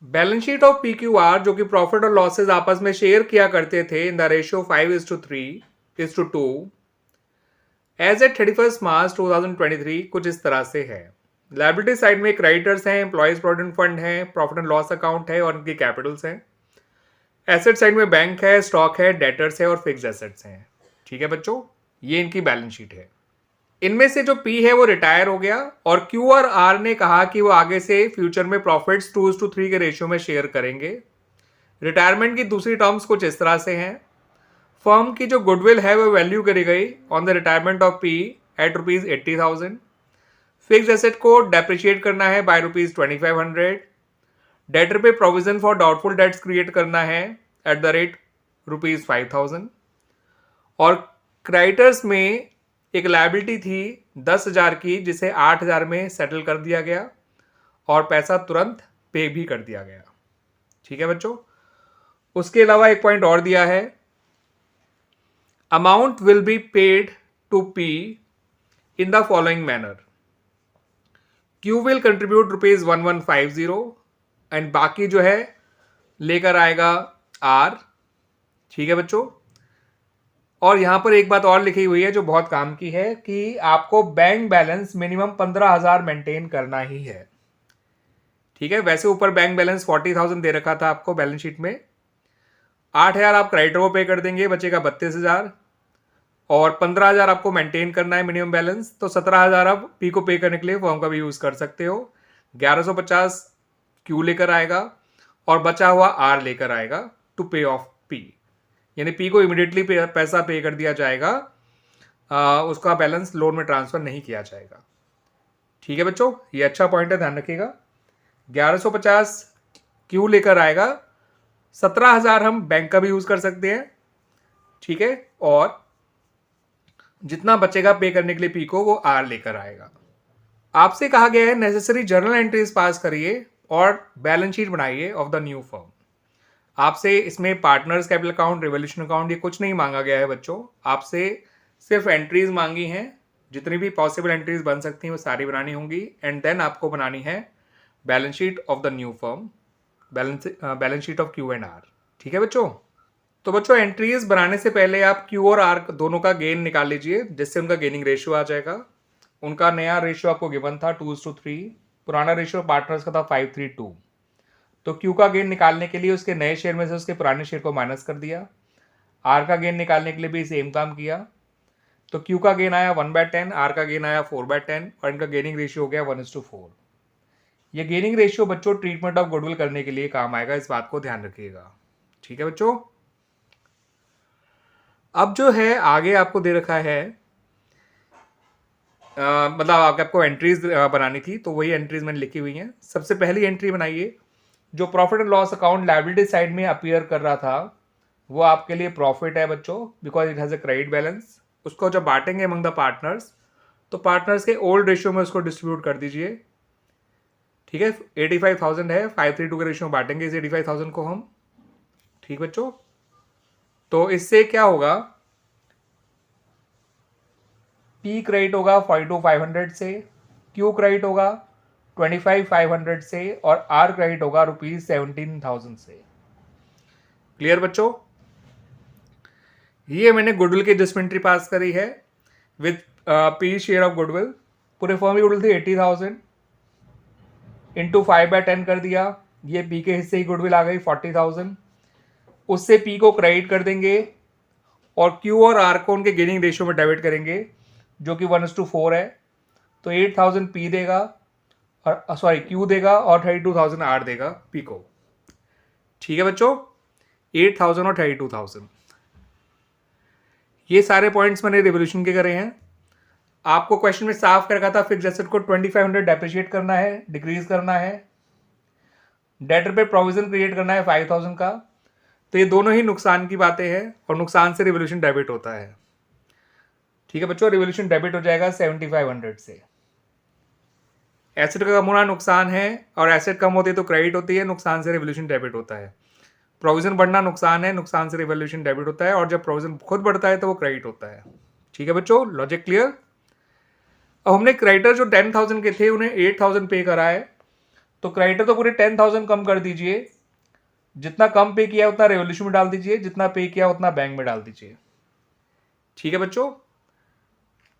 Balance sheet of PQR जो कि profit और लॉसेज आपस में शेयर किया करते थे in the ratio 5:3:2 as at 31 March 2023 कुछ इस तरह से है। लायबिलिटी साइड में क्रेडिटर्स हैं, एम्प्लॉयज प्रोविडेंट फंड है, प्रॉफिट एंड लॉस अकाउंट है और उनकी कैपिटल्स हैं। एसेट साइड में बैंक है, स्टॉक है, डेटर्स है और फिक्स्ड एसेट्स हैं। ठीक है बच्चों, ये इनकी बैलेंस शीट है। इनमें से जो P है वो रिटायर हो गया और Q और R ने कहा कि वो आगे से फ्यूचर में प्रॉफिट्स 2:3 के रेशियो में शेयर करेंगे। रिटायरमेंट की दूसरी टर्म्स कुछ इस तरह से हैं। फर्म की जो गुडविल है वो वैल्यू करी गई on the retirement of P at ₹80,000। Fixed asset को डेप्रिशिएट करना है बाय ₹2500। डेटर पे provision for doubtful debts create करना है एट द रेट ₹5,000। और क्रेडिटर्स में एक लायबिलिटी थी 10,000 की जिसे 8,000 में सेटल कर दिया गया और पैसा तुरंत पे भी कर दिया गया। ठीक है बच्चों, उसके अलावा एक पॉइंट और दिया है, amount will be paid to P in the following manner. Q will contribute ₹1150 and बाकी जो है लेकर आएगा R। ठीक है बच्चों, और यहां पर एक बात और लिखी हुई है जो बहुत काम की है कि आपको बैंक बैलेंस मिनिमम 15,000 मेंटेन करना ही है। ठीक है, वैसे ऊपर बैंक बैलेंस 40,000 दे रखा था आपको बैलेंस शीट में। 8,000 आप क्रेडिटर को पे कर देंगे, बचेगा 32,000 और 15,000 आपको मेंटेन करना है मिनिमम बैलेंस, तो 17,000 आप P को पे करने के लिए फॉर्म का भी यूज कर सकते हो। 1150 Q लेकर आएगा और बचा हुआ R लेकर आएगा टू पे ऑफ P, यानी P को इमीडिएटली पैसा पे कर दिया जाएगा, उसका बैलेंस लोन में ट्रांसफर नहीं किया जाएगा। ठीक है बच्चों, ये अच्छा पॉइंट है, ध्यान रखिएगा। 1150 Q लेकर आएगा, 17,000 हम बैंक का भी यूज कर सकते हैं। ठीक है, और जितना बचेगा पे करने के लिए P को वो R लेकर आएगा। आपसे कहा गया है नेसेसरी जर्नल एंट्रीज पास करिए और बैलेंस शीट बनाइए ऑफ द न्यू फर्म। आपसे इसमें partners capital account, revolution account, ये कुछ नहीं मांगा गया है बच्चों। आपसे सिर्फ एंट्रीज मांगी हैं, जितनी भी पॉसिबल एंट्रीज बन सकती हैं वो सारी बनानी होंगी एंड देन आपको बनानी है balance sheet of the new firm, balance sheet of Q and R। ठीक है बच्चों, तो बच्चों एंट्रीज बनाने से पहले आप Q और R दोनों का गेन निकाल लीजिए, जिससे उनका गेनिंग रेशियो आ जाएगा। उनका नया रेशियो आपको गिवन था 2:3, पुराना रेशियो पार्टनर्स का था 5:3:2। तो Q का गेन निकालने के लिए उसके नए शेयर में से उसके पुराने शेयर को माइनस कर दिया। R का गेन निकालने के लिए भी सेम काम किया। तो Q का गेन आया 1/10, R का गेन आया 4/10 और इनका गेनिंग रेशियो हो गया 1:4। ये गेनिंग रेशियो बच्चों ट्रीटमेंट ऑफ गुडविल करने के लिए काम आएगा, इस बात को ध्यान रखिएगा। ठीक है बच्चों, अब जो है आगे आपको दे रखा है, मतलब आपको एंट्रीज बनानी थी, तो वही एंट्रीज मैंने लिखी हुई हैं। सबसे पहली एंट्री बनाइए, जो profit and loss account liability side में अपीयर कर रहा था वो आपके लिए प्रॉफिट है बच्चों, because it has a credit balance. उसको जब बांटेंगे अमंग द पार्टनर्स, तो पार्टनर्स के ओल्ड रेशियो में उसको डिस्ट्रीब्यूट कर दीजिए। ठीक है, 85,000 है, 5:3:2 के रेशियो में बांटेंगे इस 85,000 को हम। ठीक बच्चों, तो इससे क्या होगा, P क्रेडिट होगा 42,500 से, Q क्रेडिट होगा 25,500 से और R क्रेडिट होगा ₹17,000 से। क्लियर बच्चों, ये मैंने गुडविल की एडजस्टमेंट पास करी है with P share of goodwill. पूरे फर्म की गुडविल थी 80,000 इंटू 5/10 कर दिया, ये P के हिस्से की गुडविल आ गई 40,000। उससे P को क्रेडिट कर देंगे और Q और R को उनके गेनिंग रेशियो में डेबिट करेंगे जो कि 1:4 है। तो 8,000 P देगा और सॉरी Q देगा और 32,000 R देगा P को। ठीक है बच्चों, 8,000 और 32,000, ये सारे पॉइंट्स मैंने रिवोल्यूशन के करे हैं। आपको क्वेश्चन में साफ कर रखा था फिक्स्ड एसेट को 2500 डेप्रिशिएट करना है, डिक्रीज करना है, डेटर पे प्रोविजन क्रिएट करना है 5,000 का। तो ये दोनों ही नुकसान की बातें हैं और नुकसान से रिवोल्यूशन डेबिट होता है। ठीक है बच्चों, रिवोल्यूशन डेबिट हो जाएगा 7,500 से। एसेट का कम होना नुकसान है और एसेट कम होती है तो क्रेडिट होती है, नुकसान से रिवोल्यूशन डेबिट होता है। प्रोविजन बढ़ना नुकसान है, नुकसान से रिवोल्यूशन डेबिट होता है, और जब प्रोविजन खुद बढ़ता है तो वो क्रेडिट होता है। ठीक है बच्चों, लॉजिक क्लियर। अब हमने क्रेडिटर जो 10,000 के थे उन्हें 8,000 पे करा है, तो क्रेडिटर तो पूरे 10,000 कम कर दीजिए, जितना कम पे किया उतना रेवोल्यूशन में डाल दीजिए, जितना पे किया उतना बैंक में डाल दीजिए। ठीक है बच्चों,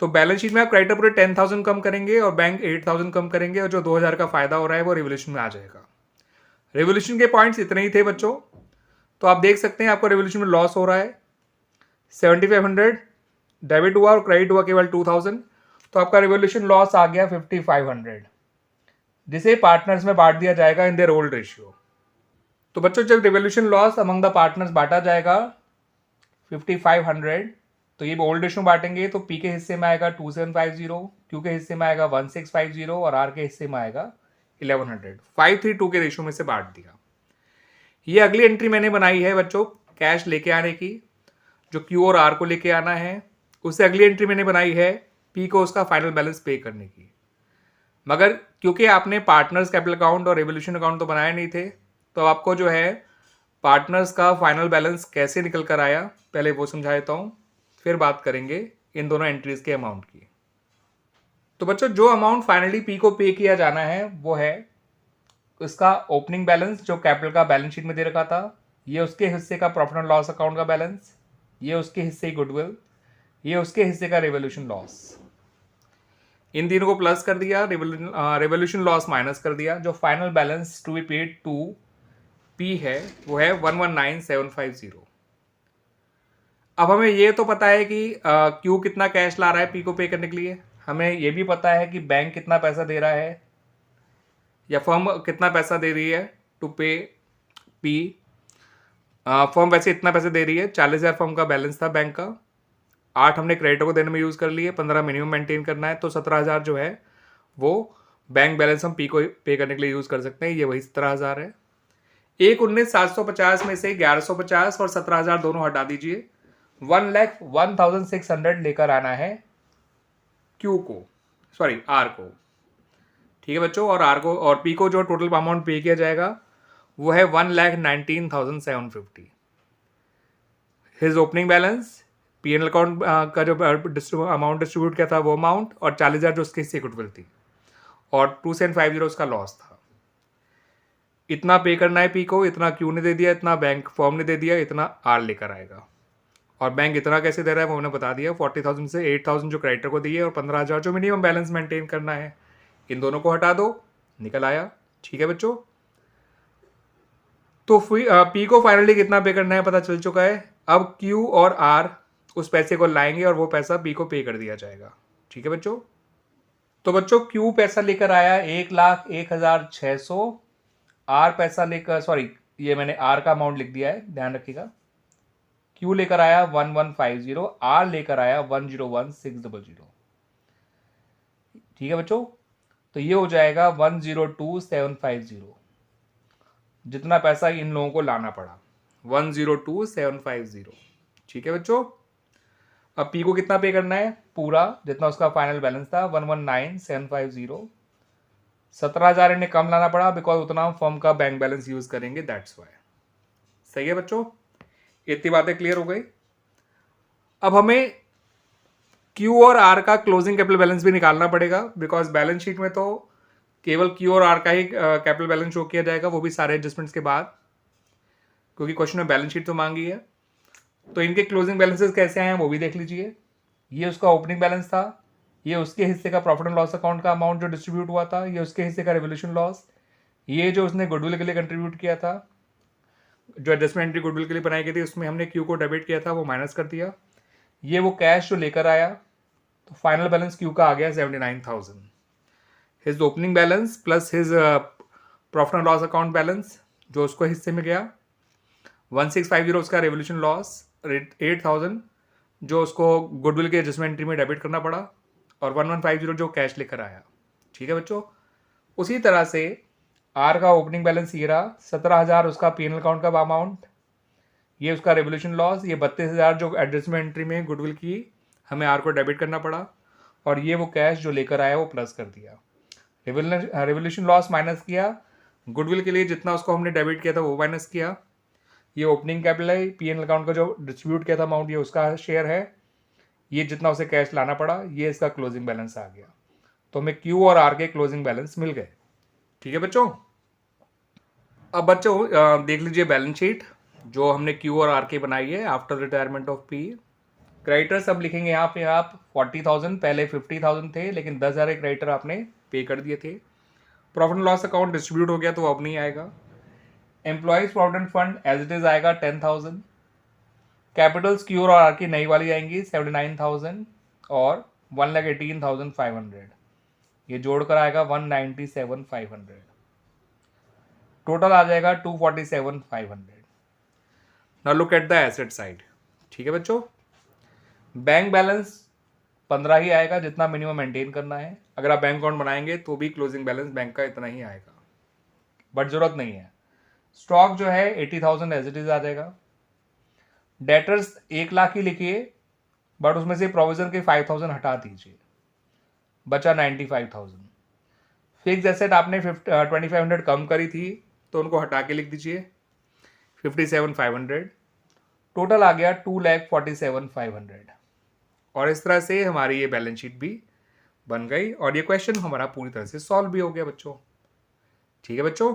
तो बैलेंस शीट में आप क्रेडिटर पूरे 10,000 कम करेंगे और बैंक 8,000 कम करेंगे, और जो 2,000 का फायदा हो रहा है वो रेवोल्यूशन में आ जाएगा। रेवोल्यूशन के पॉइंट्स इतने ही थे बच्चों। तो आप देख सकते हैं आपको रेवोल्यूशन में लॉस हो रहा है 7500, डेबिट हुआ और क्रेडिट हुआ केवल 2000, तो आपका रेवोल्यूशन लॉस आ गया 5500, जिसे पार्टनर्स में बांट दिया जाएगा इन देयर ओल्ड रेशियो। तो बच्चों जब revolution loss among the partners बांटा जाएगा 5500, तो ये ओल्ड रेशियो बांटेंगे, तो पी के हिस्से में आएगा 2750, क्यू के हिस्से में आएगा 1650 और आर के हिस्से में आएगा 1100। 532 के रेशियो में से बांट दिया। ये अगली एंट्री मैंने बनाई है बच्चों कैश लेके आने की, जो क्यू और आर को लेके आना है। उससे अगली एंट्री मैंने बनाई है पी को उसका फाइनल बैलेंस पे करने की। मगर क्योंकि आपने पार्टनर्स कैपिटल अकाउंट और रेवोल्यूशन अकाउंट तो बनाए नहीं थे, तो आपको जो है पार्टनर्स का फाइनल बैलेंस कैसे निकल कर आया पहले वो समझा देता हूँ, फिर बात करेंगे इन दोनों एंट्रीज के अमाउंट की। तो बच्चों जो अमाउंट फाइनली पी को पे किया जाना है वो है उसका ओपनिंग बैलेंस, जो कैपिटल का बैलेंस शीट में दे रखा था, ये उसके हिस्से का प्रॉफिट एंड लॉस अकाउंट का बैलेंस, ये उसके हिस्से की गुडविल, ये उसके हिस्से का रेवोल्यूशन लॉस। इन तीनों को प्लस कर दिया, रेवोल्यूशन लॉस माइनस कर दिया। जो final balance to be paid to P है वो है 119750। अब हमें ये तो पता है कि क्यू कितना कैश ला रहा है पी को पे करने के लिए, हमें ये भी पता है कि बैंक कितना पैसा दे रहा है या फर्म कितना पैसा दे रही है टू पे पी। फर्म वैसे इतना पैसा दे रही है, 40,000 फर्म का बैलेंस था बैंक का, 8 हमने क्रेडिटर को देने में यूज़ कर लिए, 15 मिनिमम मेंटेन करना है, तो 17,000 जो है वो बैंक बैलेंस हम पी को पे करने के लिए यूज़ कर सकते हैं। ये वही 17,000 है। 1,19,750 में से 1,150 और 17,000 दोनों हटा दीजिए, 1,01,600 लेकर आना है क्यू को, सॉरी आर को। ठीक है बच्चों, और आर को और पी को जो टोटल अमाउंट पे किया जाएगा वो है 1,19,750। His opening balance P N L account का जो अमाउंट डिस्ट्रीब्यूट किया था वो अमाउंट, और 40,000 जो उसकी हिस्से गुडविल थी, और 2750 उसका लॉस था। इतना पे करना है पी को, इतना क्यू ने दे दिया, इतना बैंक फर्म ने दे दिया, इतना आर लेकर आएगा। और बैंक इतना कैसे दे रहा है वो मैंने बता दिया, 40,000 से 8,000 जो क्रेडिटर को दिए और 15,000 जो मिनिमम बैलेंस मेंटेन करना है, इन दोनों को हटा दो, निकल आया। ठीक है बच्चों, तो पी को फाइनली कितना पे करना है पता चल चुका है। अब क्यू और आर उस पैसे को लाएंगे और वो पैसा पी को पे कर दिया जाएगा। ठीक है बच्चों, तो बच्चों क्यू पैसा लेकर आया 1,01,600, आर पैसा लेकर, सॉरी ये मैंने आर का अमाउंट लिख दिया है, ध्यान रखिएगा। क्यू लेकर आया 1150, आर लेकर आया 101,600। ठीक है बच्चों, तो ये हो जाएगा 102,750, जितना पैसा इन लोगों को लाना पड़ा 102,750। ठीक है बच्चों, अब पी को कितना पे करना है, पूरा जितना उसका फाइनल बैलेंस था 119,750। 17,000 इन्हें कम लाना पड़ा बिकॉज उतना फर्म का बैंक बैलेंस यूज करेंगे, दैट्स वाई। सही है बच्चों, इतनी बातें क्लियर हो गई। अब हमें क्यू और आर का क्लोजिंग कैपिटल बैलेंस भी निकालना पड़ेगा, बिकॉज बैलेंस शीट में तो केवल क्यू और आर का ही कैपिटल बैलेंस शो किया जाएगा, वो भी सारे एडजस्टमेंट्स के बाद, क्योंकि क्वेश्चन में बैलेंस शीट तो मांगी है। तो इनके क्लोजिंग बैलेंसेस कैसे आए हैं वो भी देख लीजिए। ये उसका ओपनिंग बैलेंस था, ये उसके हिस्से का प्रॉफिट एंड लॉस अकाउंट का अमाउंट जो डिस्ट्रीब्यूट हुआ था, ये उसके हिस्से का रेवोल्यूशन लॉस, ये जो उसने गुडविल के लिए कंट्रीब्यूट किया था, जो एडजस्टमेंट एंट्री गुडविल के लिए बनाई गई थी उसमें हमने क्यू को डेबिट किया था, वो माइनस कर दिया। ये वो कैश जो लेकर आया, तो फाइनल बैलेंस क्यू का आ गया 79,000। His opening balance plus his profit and loss account balance जो उसको हिस्से में गया, 1650 उसका रेवोल्यूशन लॉस, 8,000 जो उसको गुडविल के एडजस्टमेंट एंट्री में डेबिट करना पड़ा, और 1150 जो कैश लेकर आया। ठीक है बच्चों, उसी तरह से आर का ओपनिंग बैलेंस ये रहा, 17,000 उसका पीएनएल अकाउंट का अमाउंट, ये उसका रेवोल्यूशन लॉस, ये 32,000 जो एडजस्टमेंट एंट्री में गुडविल की हमें आर को डेबिट करना पड़ा, और ये वो कैश जो लेकर आया वो प्लस कर दिया। रेवोल्यूशन लॉस माइनस किया, गुडविल के लिए जितना उसको हमने डेबिट किया था वो माइनस किया, ये ओपनिंग कैपिटल है, पीएनएल अकाउंट का जो डिस्ट्रीब्यूट किया था अमाउंट ये उसका शेयर है, ये जितना उसे कैश लाना पड़ा ये इसका क्लोजिंग बैलेंस आ गया। तो हमें क्यू और आर के क्लोजिंग बैलेंस मिल गए। ठीक है बच्चों। अब बच्चों देख लीजिए बैलेंस शीट जो हमने क्यू और आर के बनाई है after retirement of P. Creditors अब लिखेंगे यहाँ पे आप 40,000, पहले 50,000 थे लेकिन 10,000 क्रेडिटर आपने पे कर दिए थे। Profit and loss account distribute हो गया तो अब नहीं आएगा। Employees provident fund as it is आएगा 10,000। कैपिटल्स क्यू और आर की नई वाली आएंगी 79,000 और 1,18,500, ये जोड़कर आएगा 197,500। टोटल आ जाएगा 247,500। Now look at the asset side. ठीक है बच्चों, बैंक बैलेंस 15 ही आएगा जितना मिनिमम मेंटेन करना है। अगर आप बैंक अकाउंट बनाएंगे तो भी क्लोजिंग बैलेंस बैंक का इतना ही आएगा, बट जरूरत नहीं है। स्टॉक जो है 80,000 एज इट इज आ जाएगा। डेटर्स 1 लाख ही लिखिए, बट उसमें से प्रोविजन के 5,000 हटा दीजिए, बचा 95,000। फिक्स एसेट आपने 2,500 कम करी थी तो उनको हटा के लिख दीजिए 57,500। टोटल आ गया 2,47,500। और इस तरह से हमारी ये बैलेंस शीट भी बन गई और ये क्वेश्चन हमारा पूरी तरह से सॉल्व भी हो गया बच्चों। ठीक है बच्चों।